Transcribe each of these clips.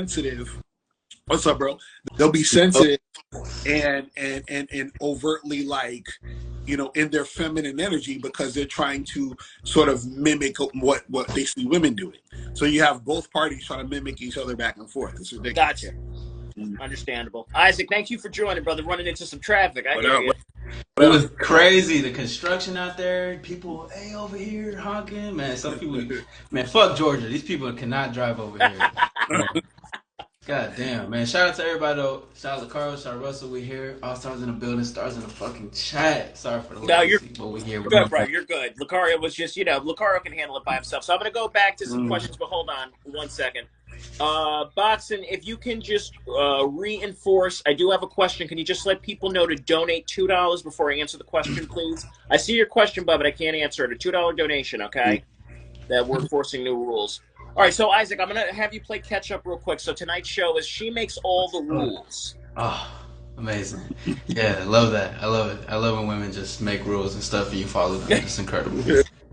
sensitive. What's up, bro? They'll be sensitive and overtly like, in their feminine energy because they're trying to sort of mimic what they see women doing. So you have both parties trying to mimic each other back and forth. It's ridiculous. Gotcha. Understandable. Isaac, thank you for joining, brother. Running into some traffic. I hear you. It was crazy. The construction out there, people, hey, over here honking, man. Some people, man, fuck Georgia. These people cannot drive over here. God damn, man. Shout out to everybody though. Shout out to Locario, shout out to Russell. We here. All stars in the building. Stars in the fucking chat. Sorry for the No, you're but we here. good, bro. You're good. Locario was just, Locario can handle it by himself. So I'm gonna go back to some questions, but hold on 1 second. Boxing, if you can just reinforce, I do have a question. Can you just let people know to donate $2 before I answer the question, please? I see your question, but I can't answer it. A $2 donation, okay? That we're enforcing new rules. All right, so Isaac, I'm going to have you play catch up real quick. So tonight's show is She Makes All the Rules. Oh, amazing. Yeah, I love that. I love it. I love when women just make rules and stuff and you follow them. It's incredible.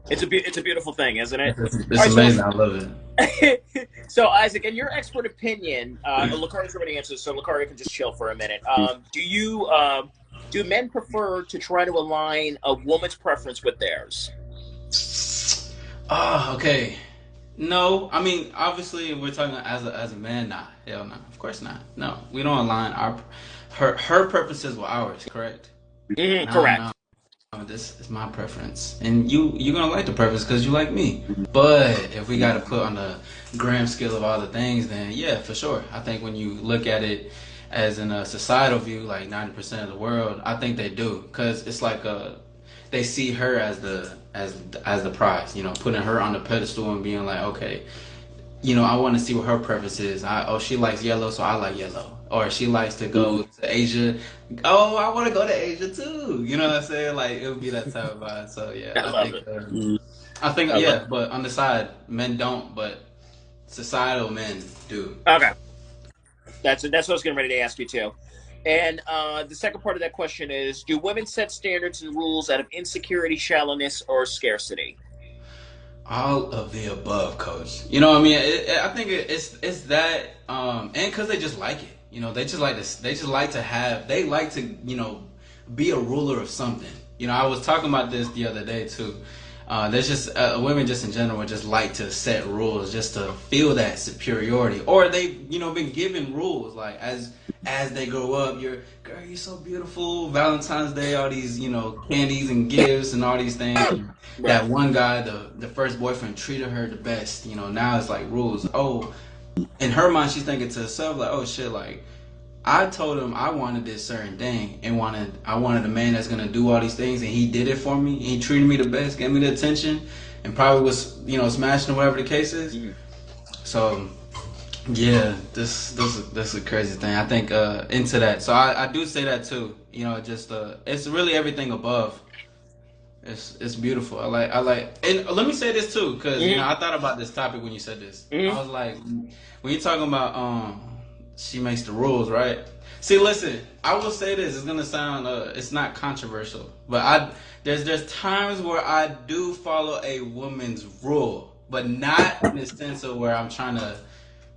It's a beautiful thing, isn't it? It's amazing. I love it. So, Isaac, in your expert opinion, Locario's already answered, so Locario can just chill for a minute. Do men prefer to try to align a woman's preference with theirs? Oh, okay. No, I mean, obviously, we're talking as a man. Nah, hell no, of course not. No, we don't align her preferences with ours. Correct. Correct. No. This is my preference, and you're gonna like the preference because you like me. But if we gotta put on the gram scale of all the things, then yeah, for sure. I think when you look at it as in a societal view, like 90% of the world, I think they do, because it's like they see her as the prize, putting her on the pedestal and being like, okay, I want to see what her preference is. She likes yellow, so I like yellow. Or she likes to go to Asia. Oh, I want to go to Asia too. You know what I'm saying? Like, it would be that type of vibe. So yeah, I think yeah. But on the side, men don't, but societal men do. Okay, that's what I was getting ready to ask you too. And the second part of that question is: do women set standards and rules out of insecurity, shallowness, or scarcity? All of the above, coach. You know what I mean? I think it's that, and because they just like it. They just like to be a ruler of something. I was talking about this the other day too. There's just women just in general just like to set rules just to feel that superiority, or they've been given rules like as they grow up. You're so beautiful. Valentine's Day, all these candies and gifts and all these things. And that one guy, the first boyfriend treated her the best. Now it's like rules. Oh, in her mind, she's thinking to herself like, oh shit, like I told him I wanted this certain thing and I wanted a man that's gonna do all these things, and he did it for me. He treated me the best, gave me the attention, and probably was smashing or whatever the case is. Yeah. So yeah, this is a crazy thing. I think into that. So I do say that too. Just it's really everything above. It's beautiful. I like, and let me say this too, because I thought about this topic when you said this. I was like, when you're talking about she makes the rules, right? See, listen, I will say this. It's gonna sound it's not controversial, but there's times where I do follow a woman's rule, but not in the sense of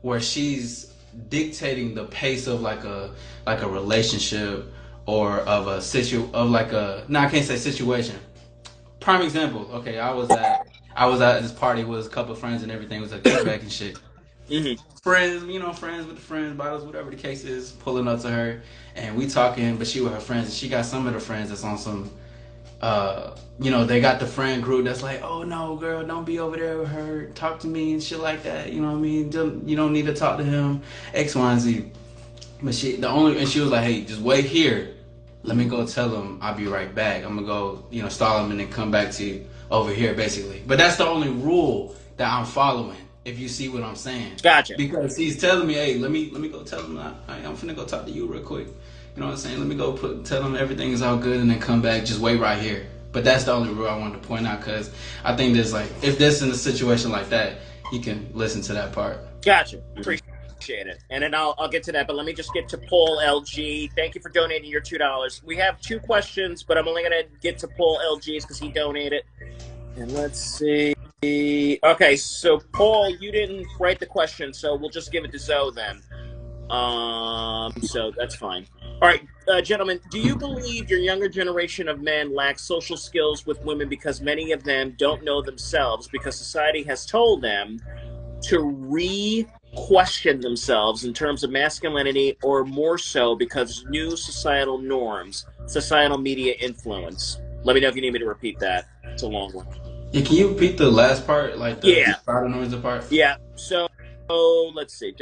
where she's dictating the pace of like a relationship or of a I can't say situation. Prime example. Okay, I was at this party with a couple of friends and everything. It was like kickback and shit. Friends, friends with the friends, bottles, whatever the case is, pulling up to her, and we talking, but she with her friends, and she got some of the friends that's on some, they got the friend group that's like, oh no, girl, don't be over there with her, talk to me and shit like that, you know what I mean? You don't need to talk to him, X, Y, and Z. But she was like, hey, just wait here. Let me go tell him I'll be right back. I'm gonna go, stall him and then come back to you over here, basically. But that's the only rule that I'm following, if you see what I'm saying. Gotcha. Because he's telling me, hey, let me go tell him I'm finna go talk to you real quick. You know what I'm saying? Let me go tell him everything is all good and then come back. Just wait right here. But that's the only rule I wanted to point out, because I think there's like, if this in a situation like that, you can listen to that part. Gotcha. Appreciate it. And then I'll get to that, but let me just get to Paul LG. Thank you for donating your $2. We have 2 questions, but I'm only going to get to Paul LG's because he donated. And let's see. Okay, so Paul, you didn't write the question, so we'll just give it to Zoe then. So that's fine. All right, gentlemen, do you believe your younger generation of men lacks social skills with women because many of them don't know themselves because society has told them to re-question themselves in terms of masculinity, or more so because new societal norms, societal media influence? Let me know if you need me to repeat that. It's a long one. Yeah, can you repeat the last part, like the Yeah, societal norms part? yeah. So let's see.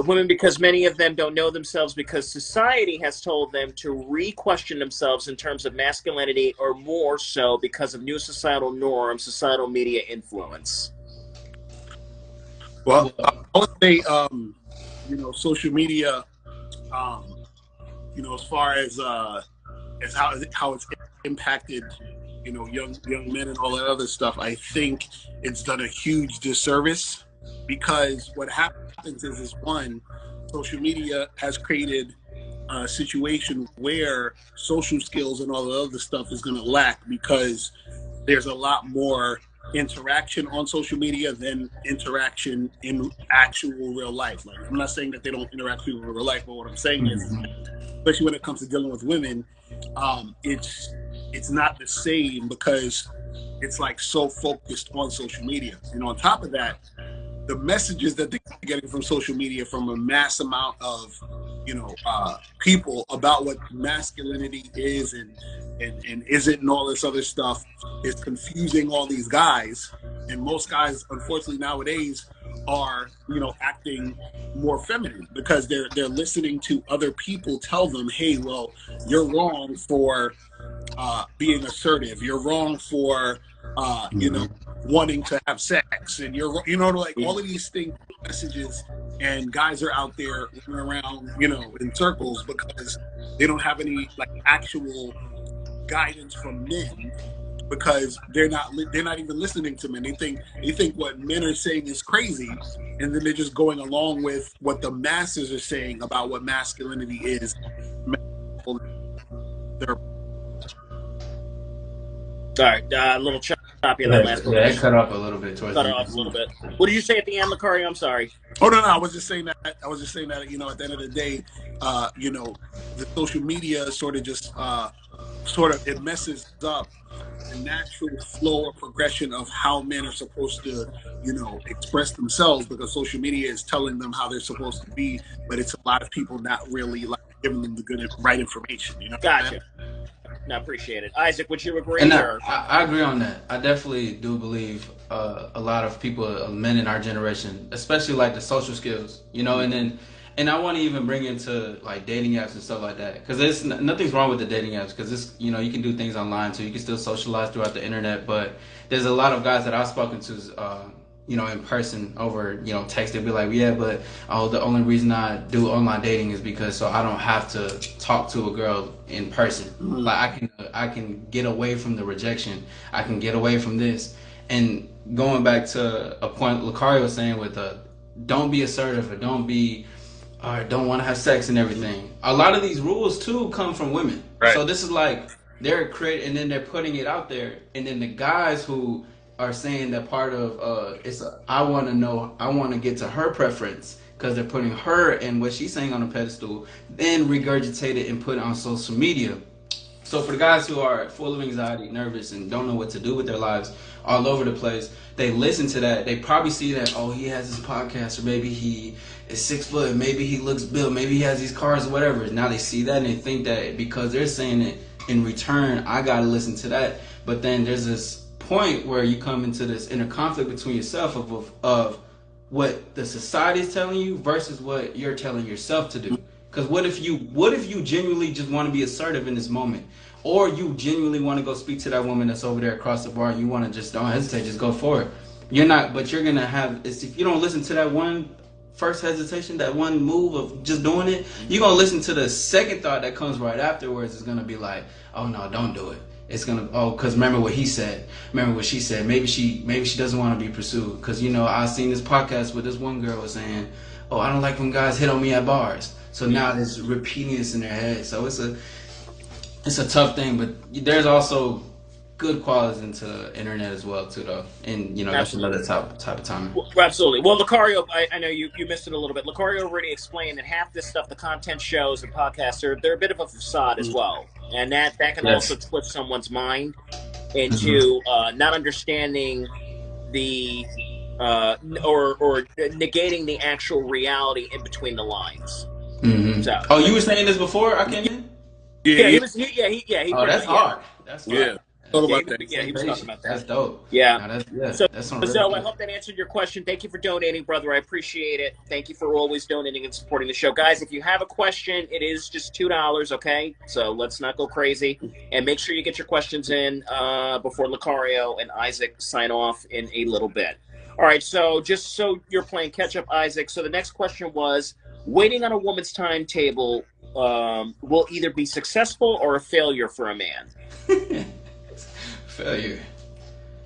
Women, because many of them don't know themselves because society has told them to re-question themselves in terms of masculinity, or more so because of new societal norms, societal media influence. Well, Well, I would say, social media, as far as how it's impacted, young men and all that other stuff. I think it's done a huge disservice, because what happens is one, social media has created a situation where social skills and all the other stuff is going to lack, because there's a lot more interaction on social media than interaction in actual real life. Like, I'm not saying that they don't interact with people in real life, but what I'm saying is, especially when it comes to dealing with women, it's not the same, because it's like so focused on social media. And on top of that, the messages that they're getting from social media, from a mass amount of people, about what masculinity is and isn't, and all this other stuff, is confusing all these guys. And most guys, unfortunately, nowadays are acting more feminine, because they're listening to other people tell them, hey, well, you're wrong for being assertive, you're wrong for wanting to have sex, and you're like all of these things, messages. And guys are out there running around in circles, because they don't have any like actual guidance from men, because they're not even listening to men. They think what men are saying is crazy, and then they're just going along with what the masses are saying about what masculinity is. All right, a little choppy in that yeah, last yeah, it portion. cut off a little bit towards Cut the it end. off a little bit. What did you say at the end, Locario? I'm sorry. Oh, no, I was just saying that. At the end of the day, the social media sort of just it messes up the natural flow or progression of how men are supposed to, express themselves, because social media is telling them how they're supposed to be, but it's a lot of people not really like giving them the right information. You know what I'm Gotcha. saying? No, appreciate it. Isaac, would you And agree, or? I agree on that. I definitely do believe a lot of people, men in our generation, especially like the social skills, and I want to even bring into like dating apps and stuff like that, because there's nothing's wrong with the dating apps, because it's you can do things online too. You can still socialize throughout the internet, but there's a lot of guys that I've spoken to, in person over, text. They'll be like, yeah, but the only reason I do online dating is because so I don't have to talk to a girl in person. Mm-hmm. Like I can get away from the rejection. I can get away from this. And going back to a point Locario was saying with don't be assertive, or don't want to have sex and everything. A lot of these rules too come from women. Right. So this is like they're creating, and then they're putting it out there, and then the guys who are saying that part of I want to get to her preference, because they're putting her and what she's saying on a pedestal, then regurgitate it and put it on social media. So for the guys who are full of anxiety, nervous, and don't know what to do with their lives, all over the place, they listen to that. They probably see that, oh, he has his podcast, or maybe he is 6 foot, maybe he looks built, maybe he has these cars or whatever. Now they see that and they think that because they're saying it in return, I gotta listen to that. But then there's this point where you come into this inner conflict between yourself of what the society is telling you versus what you're telling yourself to do. Because what if you genuinely just want to be assertive in this moment, or you genuinely want to go speak to that woman that's over there across the bar, and you want to just don't hesitate, just go for it. You're gonna have, if you don't listen to that one first hesitation, that one move of just doing it, you're gonna listen to the second thought that comes right afterwards. It's gonna be like, oh no, don't do it. It's gonna, because remember what he said, remember what she said. Maybe she doesn't want to be pursued, because I seen this podcast where this one girl was saying, oh, I don't like when guys hit on me at bars. So now they're repeating this in their head. So it's a tough thing, but there's also good qualities into the internet as well too, though. And you know, that's Absolutely. another type of timing. Well, absolutely. Well, Locario, I know you missed it a little bit. Locario already explained that half this stuff, the content shows and podcasts, they're a bit of a facade as well, and that can also Yes. twist someone's mind Mm-hmm. into not understanding the or negating the actual reality in between the lines. Mm-hmm. So, Oh, you were saying this before I came in? Yeah, yeah, yeah, he Oh, pretty that's much, yeah. hard. That's yeah. fire. Thought That's Yeah, about that. he was talking patient. about That's that. dope. Yeah. Now So, that's some real Zoe, I good. hope that answered your question. Thank you for donating, brother. I appreciate it. Thank you for always donating and supporting the show. Guys, if you have a question, it is just $2, okay? So let's not go crazy. And make sure you get your questions in before Locario and Isaac sign off in a little bit. All right, so just so you're playing catch-up, Isaac, so the next question was, waiting on a woman's timetable will either be successful or a failure for a man. Failure.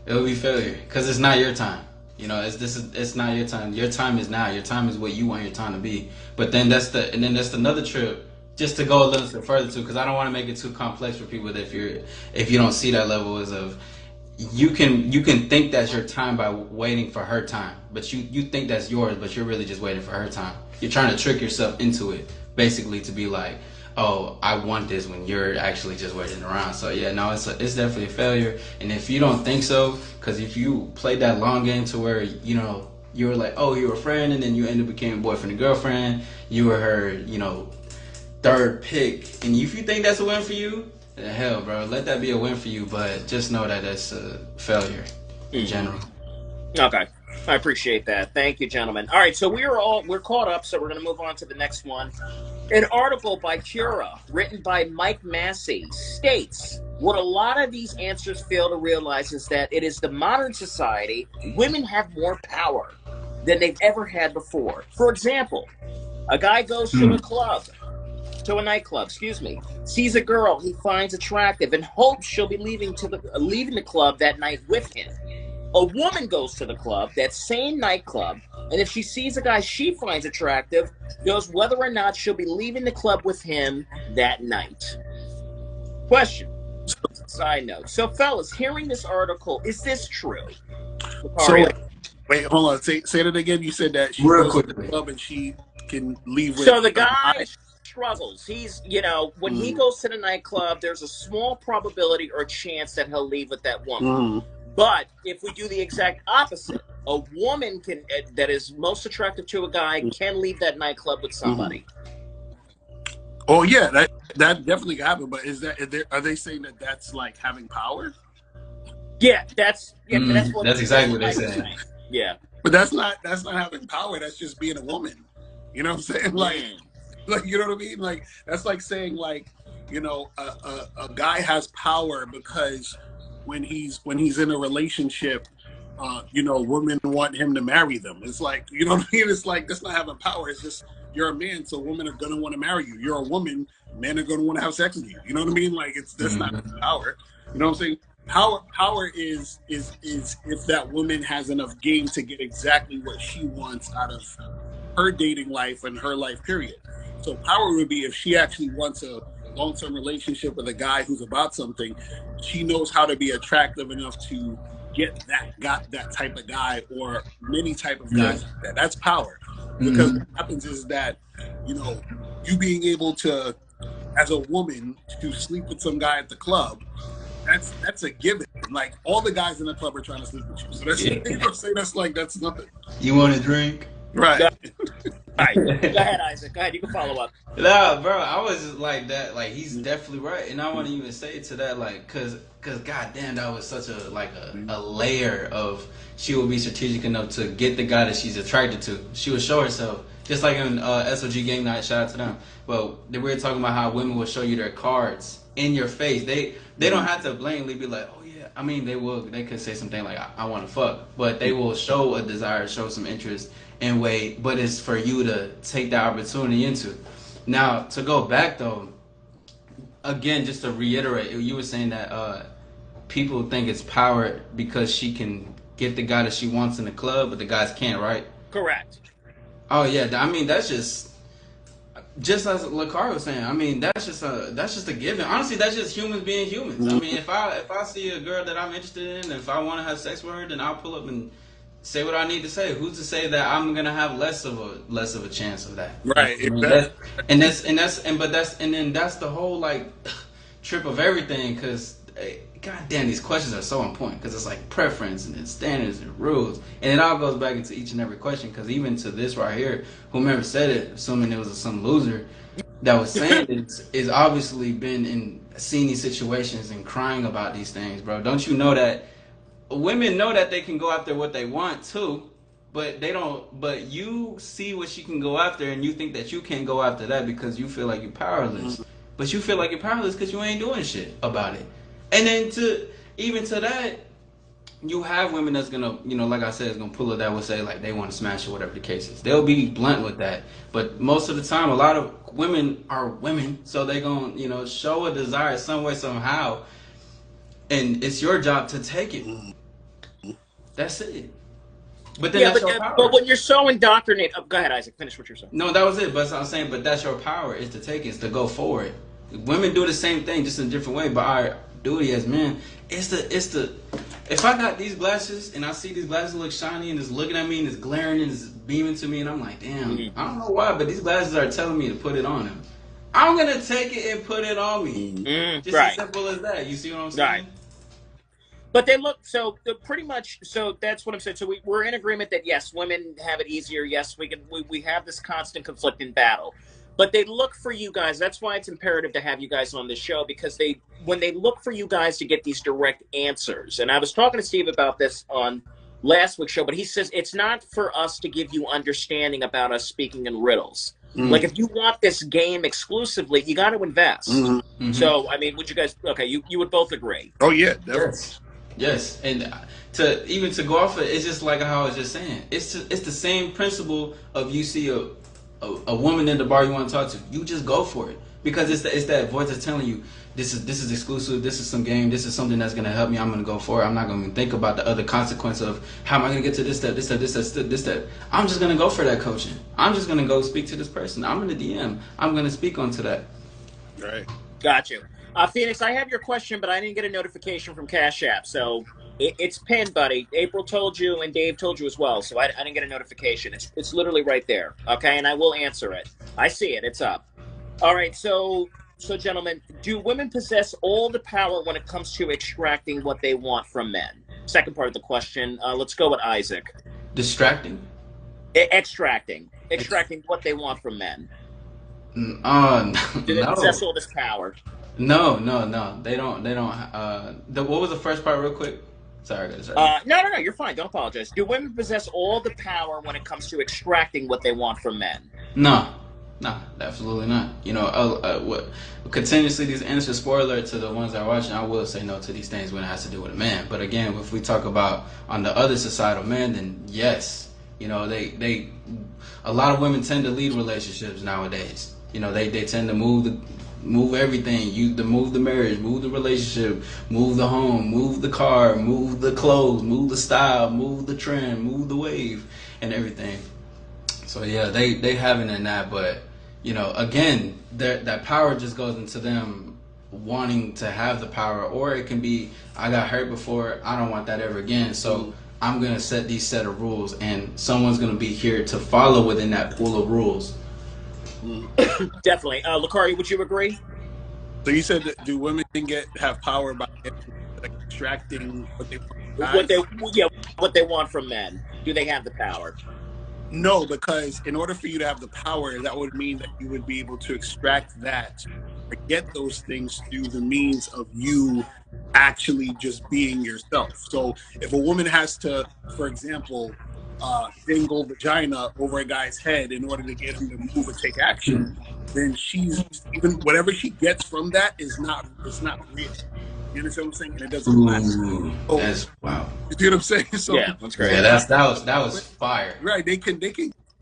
It'll be failure because it's not your time. You know, it's not your time. Your time is now. Your time is what you want your time to be. But then that's another trip just to go a little bit further too, because I don't want to make it too complex for people. That if you don't see that level as of you can think that's your time by waiting for her time, but you think that's yours, but you're really just waiting for her time. You're trying to trick yourself into it, basically, to be like, oh, I want this, when you're actually just waiting around. So yeah, no, it's definitely a failure. And if you don't think so, because if you played that long game to where you know you were like, oh, you were a friend, and then you ended up becoming boyfriend and girlfriend, you were her, you know, third pick, and if you think that's a win for you, then hell, bro, let that be a win for you. But just know that that's a failure in general. Okay. I appreciate that. Thank you, gentlemen. All right, so we're caught up, so we're going to move on to the next one. An article by Cura, written by Mike Massey, states, what a lot of these answers fail to realize is that it is the modern society, women have more power than they've ever had before. For example, a guy goes to a nightclub, sees a girl he finds attractive and hopes she'll be leaving the club that night with him. A woman goes to the club, that same nightclub, and if she sees a guy she finds attractive, knows whether or not she'll be leaving the club with him that night. Question. Side note. So, fellas, hearing this article, is this true? So, wait, hold on. Say that again. You said that she Real goes to the quickly. club and she can leave with So the a guy struggles. He's, when he goes to the nightclub, there's a small probability or chance that he'll leave with that woman. But if we do the exact opposite, a woman that is most attractive to a guy can leave that nightclub with somebody. Oh yeah, that definitely happened. But are they saying that that's like having power? Yeah, that's exactly what they're saying. Yeah, but that's not having power. That's just being a woman. You know what I'm saying? Like you know what I mean? Like that's like saying like a guy has power because when he's in a relationship, women want him to marry them. It's like, you know what I mean? It's like, that's not having power. It's just, you're a man, so women are going to want to marry you. You're a woman, men are going to want to have sex with you. You know what I mean? Like, that's not power. You know what I'm saying? Power is if that woman has enough game to get exactly what she wants out of her dating life and her life period. So power would be if she actually wants a long-term relationship with a guy who's about something, she knows how to be attractive enough to get that type of guy or many type of guys like that. That's power. Because what happens is that, you being able to, as a woman, to sleep with some guy at the club, that's a given. Like, all the guys in the club are trying to sleep with you. So that's, you know what I'm saying? That's nothing. You want a drink? Right. All right. Go ahead, Isaac. Go ahead. You can follow up. Nah, bro, I was just like that. Like, he's definitely right, and I want to even say to that, like, cause goddamn, that was such a layer of, she will be strategic enough to get the guy that she's attracted to. She will show herself, just like in SOG Game Night. Shout out to them. But we were talking about how women will show you their cards in your face. They don't have to blatantly be like, oh yeah. I mean, they could say something like, I want to fuck, but they will show a desire, show some interest. And wait, but it's for you to take that opportunity into. Now, to go back though, again, just to reiterate, you were saying that people think it's power because she can get the guy that she wants in the club, but the guys can't, right? Correct. Oh yeah, I mean that's just just as Locario was saying, I mean, that's just a given. Honestly, that's just humans being humans. I mean, if I see a girl that I'm interested in, if I want to have sex with her, then I'll pull up and say what I need to say. Who's to say that I'm gonna have less of a chance of that? Right. I mean, Exactly. and then that's the whole like trip of everything. Because god damn, these questions are so important. Because it's like preference and then standards and rules, and it all goes back into each and every question. Because even to this right here, whomever said it, assuming it was some loser that was saying it, is obviously been in seen these situations and crying about these things, bro. Don't you know that women know that they can go after what they want too, but they don't. But you see what she can go after, and you think that you can't go after that because you feel like you're powerless. But you feel like you're powerless because you ain't doing shit about it. And then even to that, you have women that's gonna, like I said, is gonna pull it that will say like they want to smash or whatever the case is. They'll be blunt with that. But most of the time, a lot of women are women, so they gonna, show a desire some way somehow, and it's your job to take it. That's it. But then that's your but power. when you're so indoctrinated, go ahead, Isaac. Finish what you're saying. No, that was it. But I'm saying, but that's your power is to take it, is to go for it. Women do the same thing, just in a different way. But our duty as men is to. If I got these glasses and I see these glasses look shiny and it's looking at me and it's glaring and it's beaming to me and I'm like, damn, I don't know why, but these glasses are telling me to put it on them. I'm gonna take it and put it on me. Just as simple as that. You see what I'm saying? Right. But they look pretty much. So that's what I'm saying. So we're in agreement that yes, women have it easier. Yes, we have this constant conflicting battle. But they look for you guys. That's why it's imperative to have you guys on this show, because when they look for you guys to get these direct answers. And I was talking to Steve about this on last week's show, but he says it's not for us to give you understanding about us speaking in riddles. Like if you want this game exclusively, you got to invest. So I mean, would you guys? Okay, you would both agree. Oh yeah, definitely. Yes, and to go off of it, it's just like how I was just saying. It's the same principle of you see a woman in the bar you want to talk to, you just go for it, because it's that voice that's telling you this is exclusive, this is some game, this is something that's gonna help me. I'm gonna go for it. I'm not gonna think about the other consequence of how am I gonna get to this step, this step, this step, this step. I'm just gonna go for that coaching. I'm just gonna go speak to this person. I'm in the DM. I'm gonna speak onto that. Right. Got you. Phoenix, I have your question, but I didn't get a notification from Cash App. So it's pinned, buddy. April told you and Dave told you as well. So I didn't get a notification. It's literally right there. Okay, and I will answer it. I see it. It's up. All right, so gentlemen, do women possess all the power when it comes to extracting what they want from men? Second part of the question. Let's go with Isaac. Distracting. Extracting what they want from men. Do they possess all this power? No. They don't. What was the first part, real quick? Sorry. No. You're fine. Don't apologize. Do women possess all the power when it comes to extracting what they want from men? No, absolutely not. What continuously these answers, spoiler to the ones that are watching, I will say no to these things when it has to do with a man. But again, if we talk about on the other societal men, then yes, they a lot of women tend to lead relationships nowadays. They tend to move everything. Move the marriage, move the relationship, move the home, move the car, move the clothes, move the style, move the trend, move the wave, and everything. So yeah, they have it in that, but again, that power just goes into them wanting to have the power, or it can be I got hurt before, I don't want that ever again. So I'm gonna set these set of rules, and someone's gonna be here to follow within that pool of rules. Definitely. Locario, would you agree? So you said that do women have power by extracting what they want? What they want from men. Do they have the power? No, because in order for you to have the power, that would mean that you would be able to extract that or get those things through the means of you actually just being yourself. So if a woman has to, for example, dingle vagina over a guy's head in order to get him to move or take action, then she's even whatever she gets from that it's not real. You understand what I'm saying? And it doesn't last. So, that's wow. You see what I'm saying? So, yeah, that's great. Yeah, that was fire. Right, they can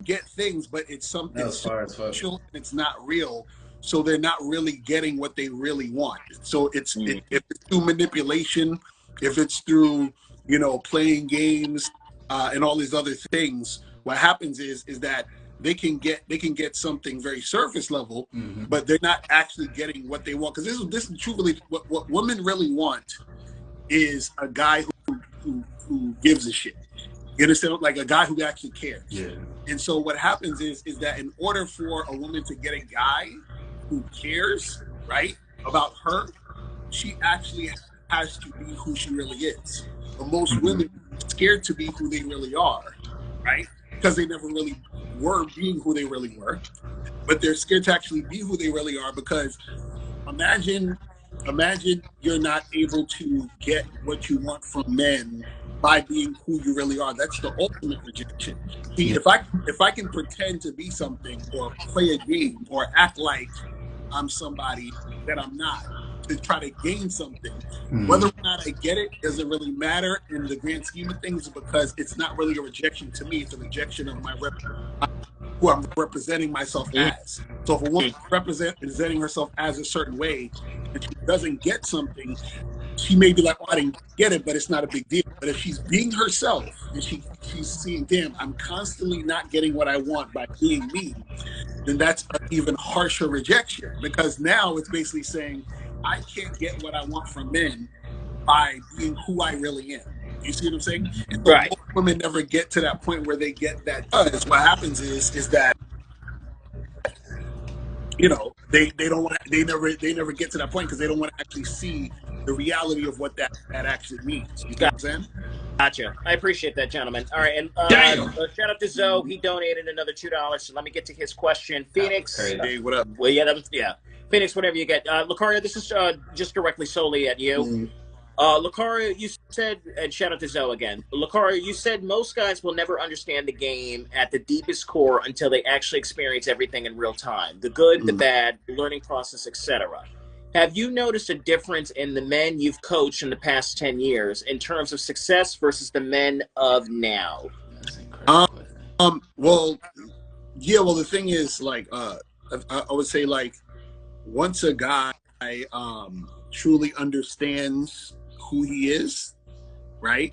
get things, but it's something special and it's not real. So they're not really getting what they really want. So if it's through manipulation, if it's through playing games and all these other things, what happens is that get something very surface level, but they're not actually getting what they want. Because this is truly what women really want is a guy who gives a shit. You understand? Like a guy who actually cares. Yeah. And so what happens is that in order for a woman to get a guy who cares, right, about her, she actually has to be who she really is. But most women are scared to be who they really are, right? Because they never really were being who they really were. But they're scared to actually be who they really are, because imagine you're not able to get what you want from men by being who you really are. That's the ultimate rejection. See, if I can pretend to be something or play a game or act like I'm somebody that I'm not to try to gain something, whether or not I get it doesn't really matter in the grand scheme of things, because it's not really a rejection to me. It's a rejection of who I'm representing myself as. So if a woman representing herself as a certain way and she doesn't get something, she may be like, oh, I didn't get it, but it's not a big deal. But if she's being herself and she's seeing, damn, I'm constantly not getting what I want by being me, then that's an even harsher rejection, because now it's basically saying, I can't get what I want from men by being who I really am. You see what I'm saying? And so Right. most women never get to that point where they get that. Because what happens is that, you know, they never get to that point because they don't want to actually see the reality of what that actually means. You see what I'm saying? Gotcha. I appreciate that, gentlemen. All right, and shout out to Zoe. He donated another $2. So let me get to his question. Phoenix. Hey, what up? Well, yeah. Phoenix, whatever you get. Locario, this is just directly solely at you. Locario, you said, and shout out to Zoe again. Locario, you said most guys will never understand the game at the deepest core until they actually experience everything in real time. The good, the bad, the learning process, etc. Have you noticed a difference in the men you've coached in the past 10 years in terms of success versus the men of now? Well, yeah, well, the thing is, like, I would say, like, once a guy truly understands who he is, right,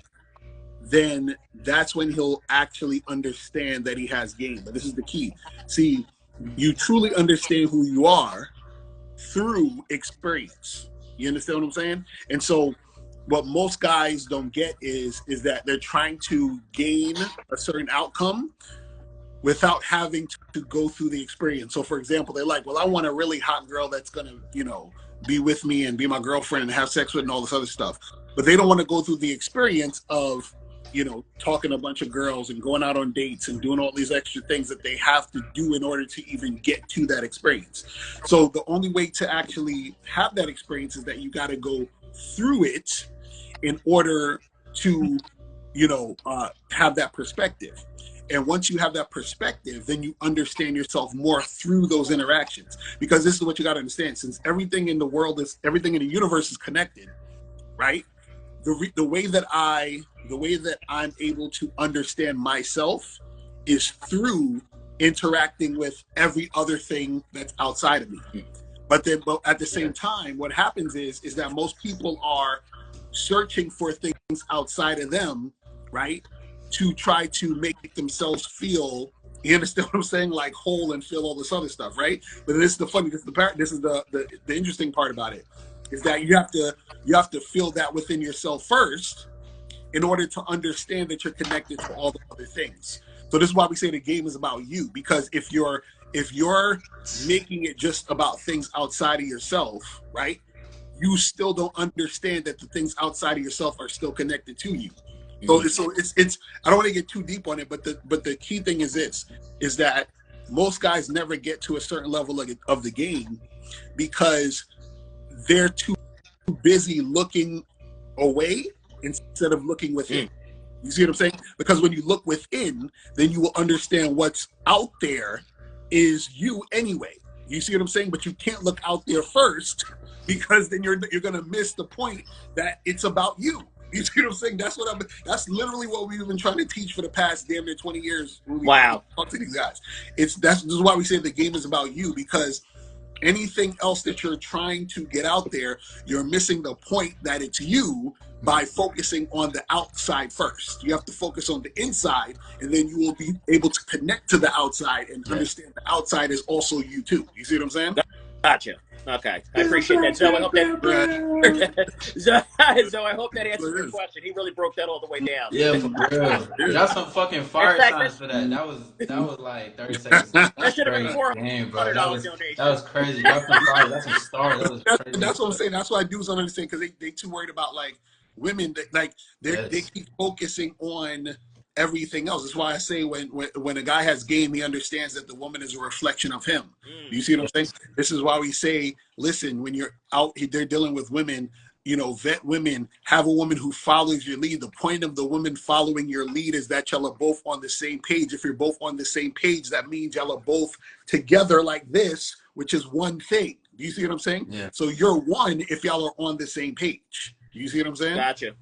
then that's when he'll actually understand that he has game. But this is the key. See, you truly understand who you are through experience. You understand what I'm saying? And so what most guys don't get is that they're trying to gain a certain outcome without having to go through the experience. So for example, they're like, well, I want a really hot girl that's gonna, you know, be with me and be my girlfriend and have sex with and all this other stuff. But they don't want to go through the experience of, you know, talking to a bunch of girls and going out on dates and doing all these extra things that they have to do in order to even get to that experience. So the only way to actually have that experience is that you got to go through it in order to, you know, have that perspective. And once you have that perspective, then you understand yourself more through those interactions. Because this is what you got to understand: since everything in the universe is connected, right? The way that I'm able to understand myself is through interacting with every other thing that's outside of me. But at the same time, what happens is that most people are searching for things outside of them, right, to try to make themselves feel, you understand what I'm saying, like whole and feel all this other stuff, right? But this is the interesting part about it, is that you have to feel that within yourself first in order to understand that you're connected to all the other things. So this is why we say the game is about you, because if you're making it just about things outside of yourself, right, you still don't understand that the things outside of yourself are still connected to you. So it's I don't want to get too deep on it, but the key thing is that most guys never get to a certain level of the game because they're too busy looking away instead of looking within. You see what I'm saying? Because when you look within, then you will understand what's out there is you anyway. You see what I'm saying? But you can't look out there first, because then you're gonna miss the point that it's about you. You see what I'm saying? That's literally what we've been trying to teach for the past damn near 20 years. When we Wow. talk to these guys. This is why we say the game is about you, because Anything else that you're trying to get out there, you're missing the point that it's you by focusing on the outside first. You have to focus on the inside, and then you will be able to connect to the outside and understand the outside is also you too. You see what I'm saying? Gotcha. Okay, I appreciate that. So I hope that. So I hope that answers your question. He really broke that all the way down. Yeah, for real. Got some fucking fire signs for that. That was like 30 seconds. That should have been $400 donation. That was crazy. Got some fire. That's some stars. That was crazy. That's what I'm saying. That's why dudes don't understand, because they too worried about like women that like they keep focusing on everything else. That's why I say when a guy has game, he understands that the woman is a reflection of him. You see what I'm saying? This is why we say, listen, when you're out, they're dealing with women, you know, vet women, have a woman who follows your lead. The point of the woman following your lead is that y'all are both on the same page. If you're both on the same page, that means y'all are both together like this, which is one thing. Do you see what I'm saying? Yeah. So you're one if y'all are on the same page. Do you see what I'm saying? Gotcha.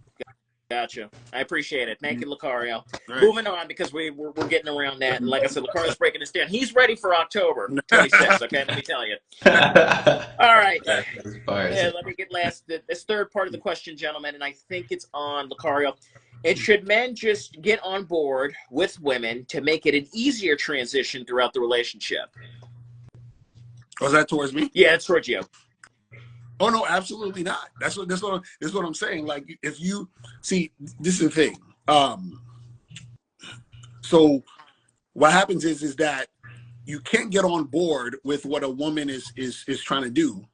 I appreciate it. Thank you, Locario. Right. Moving on, because we're getting around that. And like I said, Locario's breaking this down. He's ready for October 26th, okay? Let me tell you. All right. Yeah, let me get this third part of the question, gentlemen, and I think it's on Locario. And should men just get on board with women to make it an easier transition throughout the relationship? Was that towards me? Yeah, it's towards you. Oh no, absolutely not. That's what I'm saying. Like, if you see, this is the thing. So what happens is that you can't get on board with what a woman is trying to do,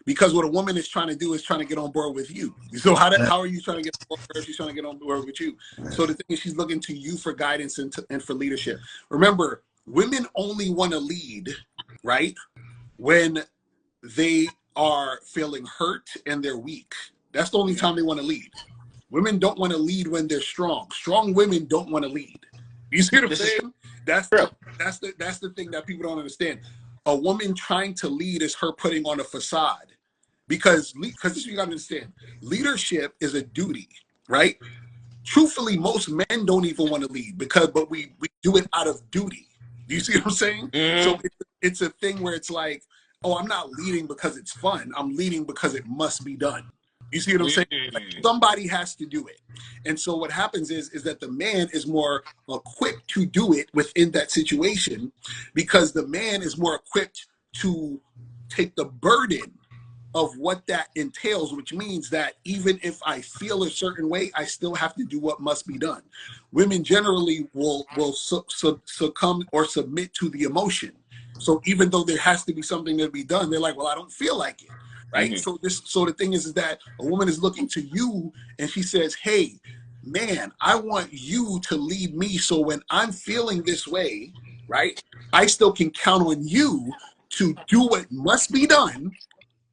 because what a woman is trying to do is trying to get on board with you. So how are you trying to get on board with her if she's trying to get on board with you? So the thing is, she's looking to you for guidance and for leadership. Remember, women only want to lead, right, when they are feeling hurt and they're weak. That's the only time they want to lead. Women don't want to lead when they're strong. Strong women don't want to lead. You see what I'm saying? That's the thing that people don't understand. A woman trying to lead is her putting on a facade, because this you got to understand. Leadership is a duty, right? Truthfully, most men don't even want to lead but we do it out of duty. Do you see what I'm saying? So it's a thing where it's like, oh, I'm not leading because it's fun. I'm leading because it must be done. You see what I'm saying? Like, somebody has to do it. And so what happens is that the man is more equipped to do it within that situation, because the man is more equipped to take the burden of what that entails, which means that even if I feel a certain way, I still have to do what must be done. Women generally will succumb or submit to the emotion. So even though there has to be something to be done, they're like, well, I don't feel like it, right? So the thing is that a woman is looking to you and she says, hey, man, I want you to lead me. So when I'm feeling this way, right, I still can count on you to do what must be done,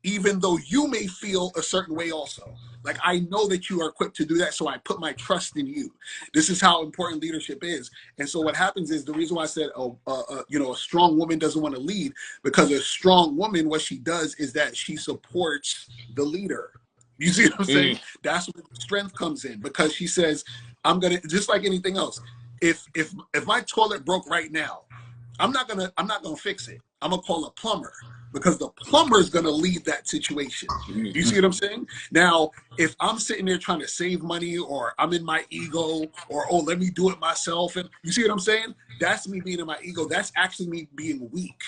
even though you may feel a certain way also. Like, I know that you are equipped to do that, so I put my trust in you. This is how important leadership is. And so what happens is, the reason why I said, a strong woman doesn't want to lead, because a strong woman, what she does is that she supports the leader. You see what I'm saying? That's where the strength comes in, because she says, I'm going to, just like anything else, if my toilet broke right now, I'm not gonna fix it. I'm gonna call a plumber, because the plumber is gonna lead that situation. You see what I'm saying? Now, if I'm sitting there trying to save money, or I'm in my ego, or let me do it myself, and you see what I'm saying? That's me being in my ego. That's actually me being weak.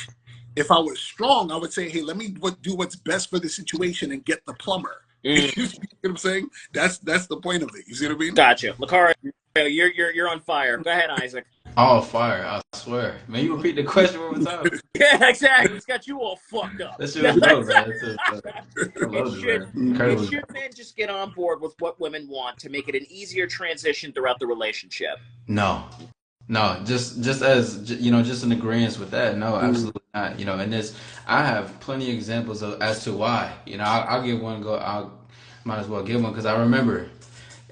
If I was strong, I would say, hey, let me do what's best for the situation and get the plumber. You see what I'm saying? That's the point of it. You see what I mean? Gotcha. Locario, you're on fire. Go ahead, Isaac. Oh, fire! I swear, man. You repeat the question one more time. Yeah, exactly. It's got you all fucked up. That shit was dope, man. Should men just get on board with what women want to make it an easier transition throughout the relationship? No, just as just in agreement with that. No, absolutely not. And this, I have plenty of examples as to why. I'll give one go. I might as well give one, because I remember.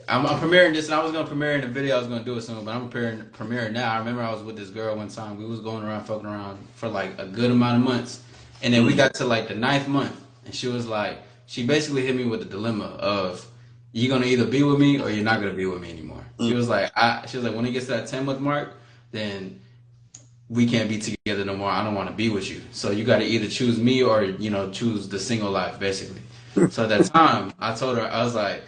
I'm premiering this, and I was gonna premiere in the video. I was gonna do it soon, but I'm premiering now. I remember I was with this girl one time. We was going around fucking around for like a good amount of months, and then we got to like the 9th month, and she was like, she basically hit me with the dilemma of, you're gonna either be with me or you're not gonna be with me anymore. She was like, when it gets to that 10-month mark, then we can't be together no more. I don't want to be with you. So you got to either choose me or, choose the single life, basically. So at that time, I told her, I was like,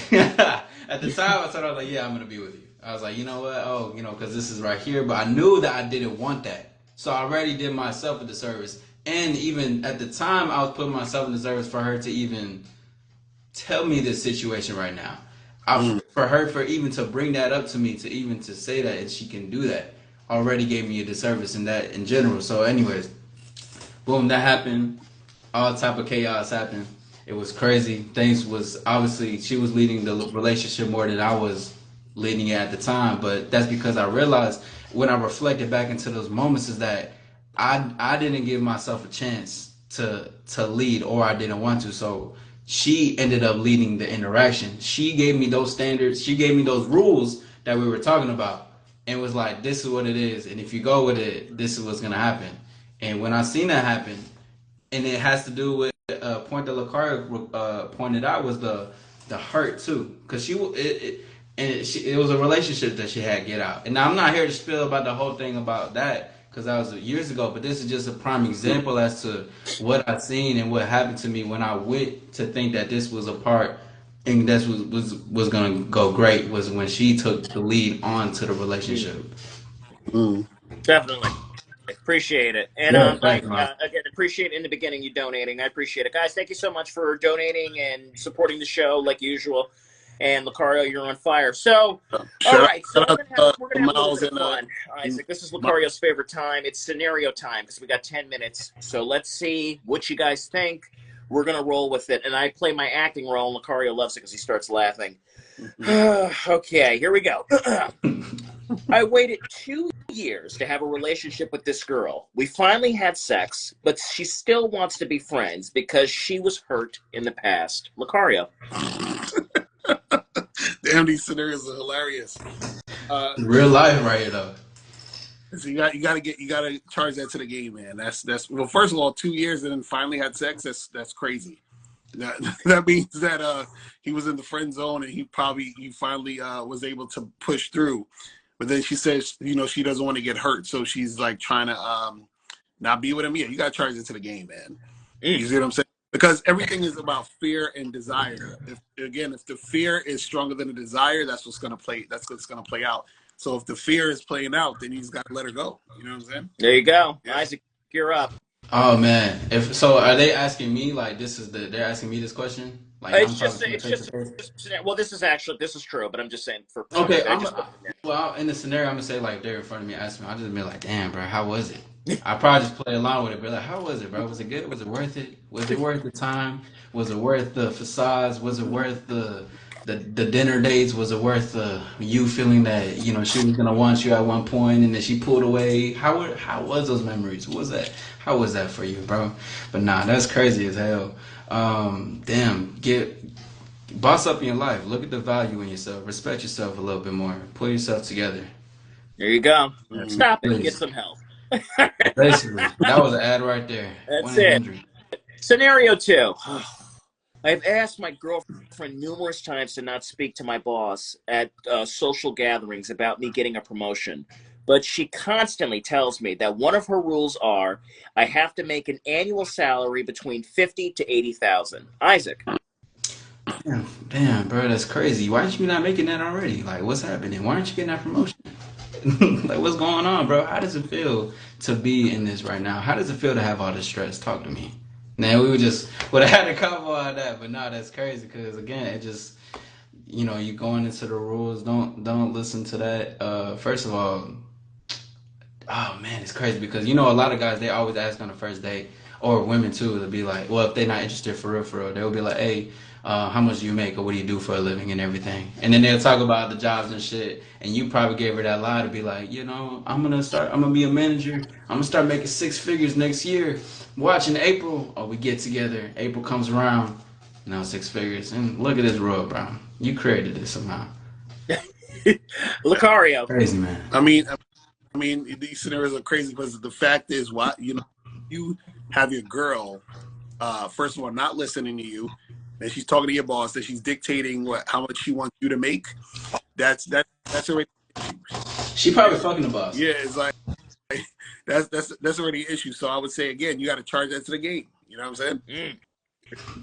at the time, I told her, I was like, yeah, I'm going to be with you. I was like, you know what? Oh, because this is right here. But I knew that I didn't want that. So I already did myself a disservice. And even at the time, I was putting myself in disservice for her to even tell me this situation right now. For her, for even to bring that up to me, to say that and she can do that, already gave me a disservice in that in general. So, anyways, boom, that happened. All type of chaos happened. It was crazy. Things was obviously she was leading the relationship more than I was leading it at the time. But that's because I realized when I reflected back into those moments is that I didn't give myself a chance to lead, or I didn't want to. So she ended up leading the interaction. She gave me those standards. She gave me those rules that we were talking about, and was like, "This is what it is, and if you go with it, this is what's gonna happen." And when I seen that happen, and it has to do with a point that Locario pointed out was the hurt too, because it was a relationship that she had get out. And now I'm not here to spill about the whole thing about that because that was years ago, but this is just a prime example as to what I seen and what happened to me when I went to think that this was a part and this was gonna go great was when she took the lead on to the relationship. Definitely. Appreciate it. And Yeah, I thanks, man. again appreciate in the beginning you donating. I appreciate it. Guys, thank you so much for donating and supporting the show like usual. And Locario, you're on fire. So all right, so we're gonna have a little Miles bit of and fun. Isaac, this is Locario's favorite time. It's scenario time because we got 10 minutes. So let's see what you guys think. We're gonna roll with it. And I play my acting role, and Locario loves it because he starts laughing. Okay, here we go. I waited 2 years to have a relationship with this girl. We finally had sex, but she still wants to be friends because she was hurt in the past. Locario. Damn, these scenarios are hilarious. Real life right here though. So you gotta charge that to the game, man. That's well, first of all, 2 years and then finally had sex. That's crazy. That means that he was in the friend zone and he finally was able to push through. But then she says, she doesn't want to get hurt, so she's like trying to not be with him. Yeah, you gotta charge it to the game, man. You see what I'm saying? Because everything is about fear and desire. If the fear is stronger than the desire, that's what's gonna play. That's what's gonna play out. So if the fear is playing out, then he's got to let her go. You know what I'm saying? There you go, Yeah. Isaac. You're up. Oh man! If so, are they asking me like they're asking me this question? Like It's just well, this is true, but I'm just saying for okay. Well, in the scenario, I'm gonna say like they're in front of me asking me. I'll just be like, damn, bro, how was it? I probably just play along with it, but like, how was it, bro? Was it good? Was it worth it? Was it worth the time? Was it worth the facades? Was it worth the dinner dates? Was it worth you feeling that she was gonna want you at one point and then she pulled away? How was those memories? What was that? How was that for you, bro? But nah, that's crazy as hell. Damn, boss up in your life. Look at the value in yourself. Respect yourself a little bit more. Pull yourself together. There you go. Stop it. Please. Get some help. Basically, that was an ad right there. That's it. Scenario 2. I've asked my girlfriend numerous times to not speak to my boss at social gatherings about me getting a promotion. But she constantly tells me that one of her rules are I have to make an annual salary between $50,000 to $80,000. Isaac. Damn, bro, that's crazy. Why aren't you not making that already? Like, what's happening? Why aren't you getting that promotion? Like, what's going on, bro? How does it feel to be in this right now? How does it feel to have all this stress? Talk to me. Now, we would have had a couple on that, but no, that's crazy because, again, it just, you're going into the rules. Don't listen to that. First of all, oh, man, it's crazy because, a lot of guys, they always ask on the first date, or women, too, to be like, well, if they're not interested for real, they'll be like, hey, how much do you make or what do you do for a living and everything? And then they'll talk about the jobs and shit. And you probably gave her that lie to be like, I'm going to be a manager. I'm going to start making 6 figures next year. Watch in April. Oh, we get together. April comes around. 6 figures. And look at this road, bro. You created this somehow. Locario. Crazy, man. I mean, these scenarios are crazy because the fact is, you have your girl, first of all, not listening to you. And she's talking to your boss, that she's dictating how much she wants you to make. That's already. She probably fucking the boss. Yeah, it's like that's already an issue. So I would say again, you got to charge that to the game. You know what I'm saying?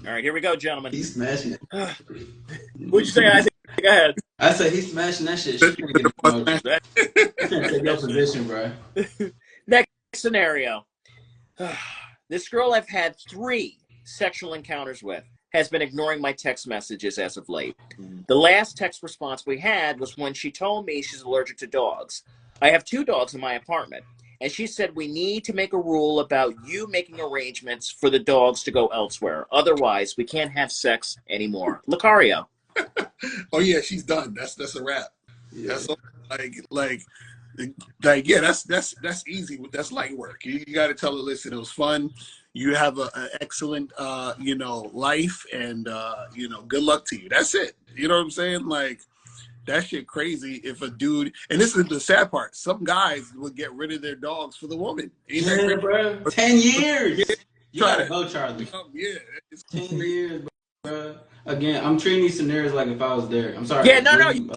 All right, here we go, gentlemen. He's smashing it. What'd you say, Isaac? Go ahead. I said he's smashing that shit. She can't get a promotion. You can't take your position, bro. Next scenario. This girl I've had 3 sexual encounters with has been ignoring my text messages as of late. The last text response we had was when she told me she's allergic to dogs. I have 2 dogs in my apartment, and she said we need to make a rule about you making arrangements for the dogs to go elsewhere. Otherwise, we can't have sex anymore. Locario. Oh yeah, she's done. That's a wrap. Yeah. That's like yeah, that's easy. That's light work. You got to tell her, listen, it was fun. You have an excellent life, and good luck to you. That's it. You know what I'm saying? Like, that shit crazy. If a dude, and this is the sad part, some guys will get rid of their dogs for the woman. Yeah, bro. 10 years. Yeah. You gotta go, Charlie. Yeah. 10 years, bro. Again, I'm treating these scenarios like if I was there. I'm sorry. Yeah, no, you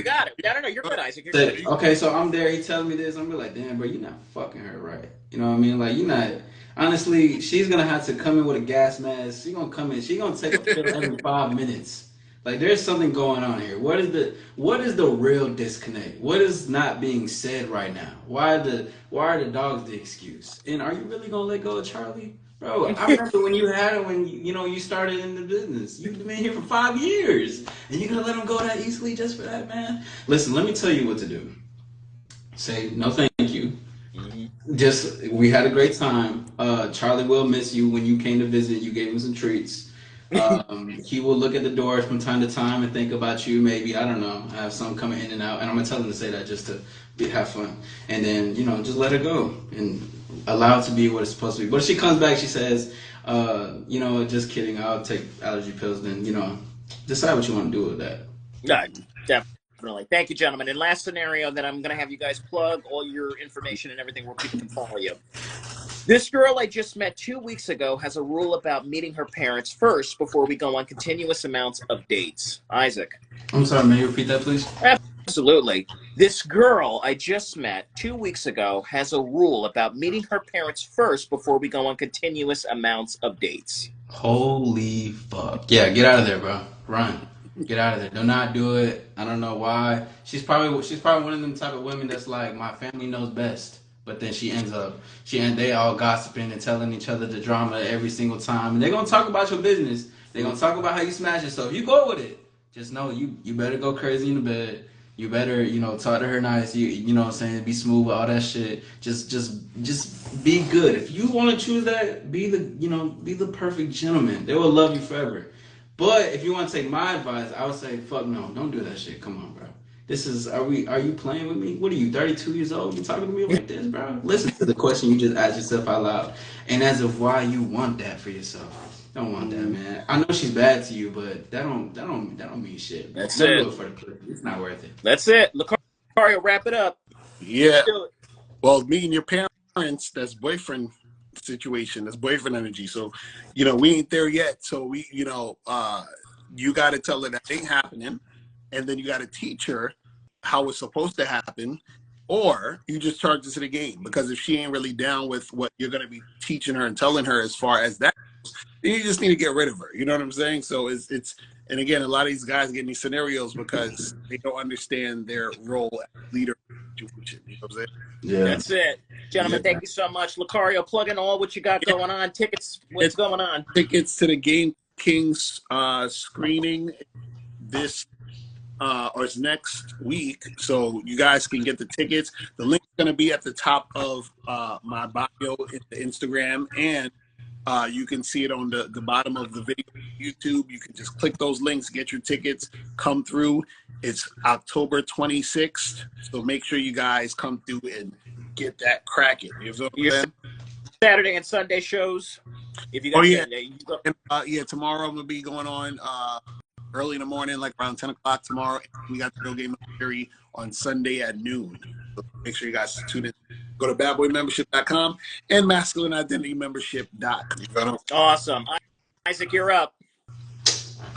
got it. No, you're good, Isaac. You're good. Okay, so I'm there. He telling me this. I'm like, damn, bro, you're not fucking her right. You know what I mean? Like, you're not. Honestly, she's gonna have to come in with a gas mask. She's gonna come in. She's gonna take a pill every 5 minutes. Like, there's something going on here. What is the real disconnect? What is not being said right now? Why are the dogs the excuse? And are you really gonna let go of Charlie? Bro, I remember when you had him when you started in the business. You've been here for 5 years, and you're gonna let him go that easily just for that, man? Listen, let me tell you what to do. Say no, thank you. Just we had a great time. Charlie will miss you when you came to visit. You gave him some treats. He will look at the door from time to time and think about you. Maybe, I don't know. I have some coming in and out, and I'm gonna tell him to say that just to have fun, and then just let her go and allow it to be what it's supposed to be. But if she comes back, she says, just kidding, I'll take allergy pills. Then decide what you want to do with that. Definitely. Thank you, gentlemen. And last scenario that I'm going to have you guys plug all your information and everything where people can follow you. This girl I just met 2 weeks ago has a rule about meeting her parents first before we go on continuous amounts of dates. Isaac. I'm sorry, may you repeat that, please? Absolutely. This girl I just met 2 weeks ago has a rule about meeting her parents first before we go on continuous amounts of dates. Holy fuck. Yeah, get out of there, bro. Run. Get out of there. Do not do it. I don't know why. She's probably one of them type of women that's like, my family knows best. But then they all gossiping and telling each other the drama every single time. And they're going to talk about your business. They're going to talk about how you smash it. So if you go with it, just know you better go crazy in the bed. You better, talk to her nice. You know what I'm saying? Be smooth with all that shit. Just be good. If you want to choose that, be the perfect gentleman. They will love you forever. But if you want to take my advice, I would say, fuck no, don't do that shit. Come on, bro. Are you playing with me? What are you, 32 years old? You talking to me like this, bro? Listen to the question you just asked yourself out loud. And as of why you want that for yourself. Don't want that, man. I know she's bad to you, but that don't mean shit. That's it. It's not worth it. That's it. Locario, wrap it up. Yeah. Well, meeting your parents, that's boyfriend situation, that's boyfriend energy. So, we ain't there yet. So we, you got to tell her that ain't happening, and then you got to teach her how it's supposed to happen, or you just charge it to the game. Because if she ain't really down with what you're going to be teaching her and telling her as far as that, then you just need to get rid of her. You know what I'm saying? So it's and again, a lot of these guys get in these scenarios because they don't understand their role as leader. You know what I'm saying? Yeah. That's it. Gentlemen, thank you so much. Locario, plug in all what you got going on. Tickets, what's going on? Tickets to the Game Kings screening this or it's next week. So you guys can get the tickets. The link's going to be at the top of my bio in the Instagram, and you can see it on the bottom of the video on YouTube. You can just click those links, get your tickets, come through. It's October 26th, so make sure you guys come through and get that cracking. You know what I'm saying? Saturday and Sunday shows. If you got tomorrow I'm gonna be going on early in the morning, like around 10 o'clock tomorrow. We got the Real Game Theory on Sunday at noon. So make sure you guys tune in. Go to badboymembership.com and masculineidentitymembership.com. Awesome. Isaac, you're up.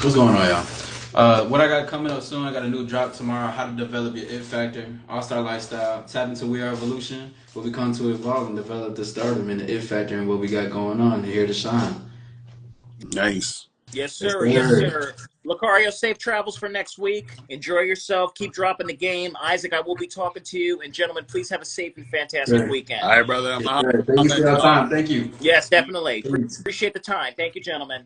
What's going on, y'all? What I got coming up soon, I got a new drop tomorrow, How to Develop Your It Factor, All-Star Lifestyle, Tap into We Are Evolution, where we come to evolve and develop the stardom and the It Factor and what we got going on, here to shine. Nice. Yes, Yes, sir. Yes, sir. sir. Locario, safe travels for next week. Enjoy yourself. Keep dropping the game. Isaac, I will be talking to you. And gentlemen, please have a safe and fantastic Sure. weekend. All right, brother. Yes, sir. Thank I'll you for let you your know. time. Thank you. Yes, definitely. Thanks. Appreciate the time. Thank you, gentlemen.